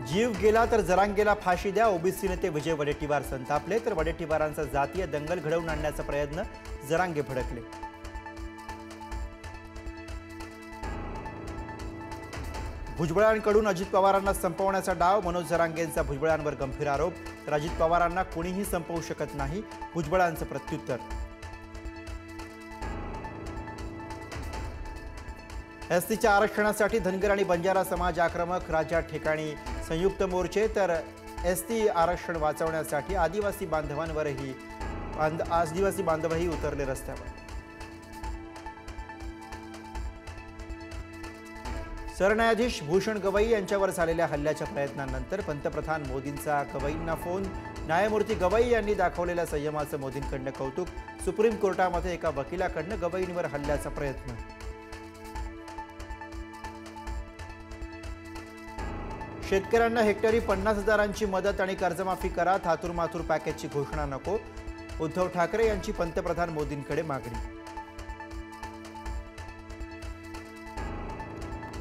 जीव गेला तर जरांगेला फाशी द्या, ओबीसी नेते विजय वडेट्टीवार संतापले, तर वडेट्टीवारांचा जातीय दंगल घडवून आणण्याचा प्रयत्न, जरांगे भडकले। भुजबळांकडून अजित पवारांना संपवण्याचा डाव, मनोज जरांगेंचा भुजबळांवर गंभीर आरोप, तर अजित पवारांना कोणीही संपवू शकत नाही, भुजबळांचं प्रत्युत्तर। एसटीच्या आरक्षणासाठी धनगर आणि बंजारा समाज आक्रमक, राज्यात ठिकाणी संयुक्त मोर्चे, तर एसटी आरक्षण वाचवण्यासाठी आदिवासी बांधवही उतरले रस्त्यावर। सरन्यायाधीश भूषण गवई यांच्यावर झालेल्या हल्ल्याच्या प्रयत्नानंतर पंतप्रधान मोदींचा गवईंना फोन, न्यायमूर्ती गवई यांनी दाखवलेल्या संयमाचं मोदींकडनं कौतुक, सुप्रीम कोर्टामध्ये एका वकिलाकडनं गवईंवर हल्ल्याचा प्रयत्न। शेतकऱ्यांना हेक्टरी 50,000ची मदत आणि कर्जमाफी करा, थातुरमाथुर पॅकेजची घोषणा नको, उद्धव ठाकरे यांची पंतप्रधान मोदींकडे मागणी।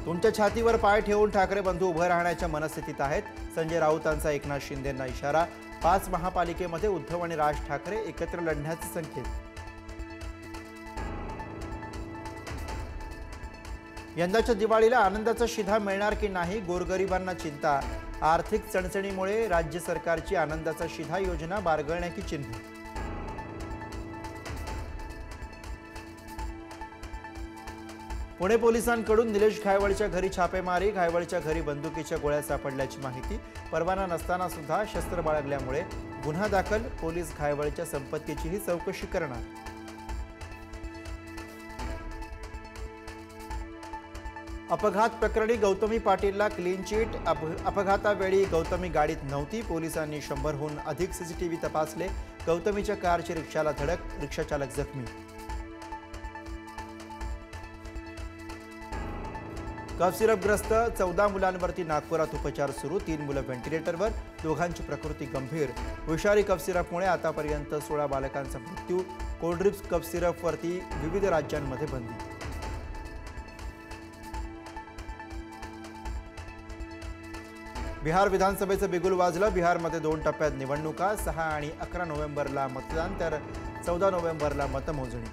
तुमच्या छातीवर पाय ठेवून ठाकरे बंधू उभं राहण्याच्या मनस्थितीत आहेत, संजय राऊतांचा एकनाथ शिंदेंना इशारा, 5 महापालिकेमध्ये उद्धव आणि राज ठाकरे एकत्र लढण्याचे संकेत। यंदाच्या दिवाळीला आनंदाचा शिधा मिळणार की नाही, गोरगरिबांना चिंता, आर्थिक चणचणीमुळे राज्य सरकारची आनंदाचा शिधा योजना बारगळण्याची चिन्ह। पुणे पोलिसांकडून निलेश घायवळच्या घरी छापेमारी, घायवळच्या घरी बंदुकीच्या गोळ्या सापडल्याची माहिती, परवाना नसताना सुद्धा शस्त्र बाळगल्यामुळे गुन्हा दाखल, पोलीस घायवळच्या संपत्तीचीही चौकशी करणार। अपघात प्रकरणी गौतमी पाटीलला क्लीन चिट, अपघातावेळी गौतमी गाडीत नव्हती, पोलिसांनी 100हून अधिक सीसीटीव्ही तपासले, गौतमीच्या कारची रिक्षाला धडक, रिक्षाचालक जखमी। कफ सिरपग्रस्त 14 मुलांवरती नागपुरात उपचार सुरू, 3 मुलं व्हेंटिलेटरवर, दोघांची प्रकृती गंभीर, विषारी कफ सिरपमुळे आतापर्यंत 16 बालकांचा मृत्यू, कोल्ड्रिप्स कफ सिरपवरती विविध राज्यांमध्ये बंदी। बिहार विधानसभेचं बिगुल वाजलं, बिहारमध्ये 2 टप्प्यात निवडणुका, 6 आणि 11 नोव्हेंबरला मतदान, तर 14 नोव्हेंबरला मतमोजणी।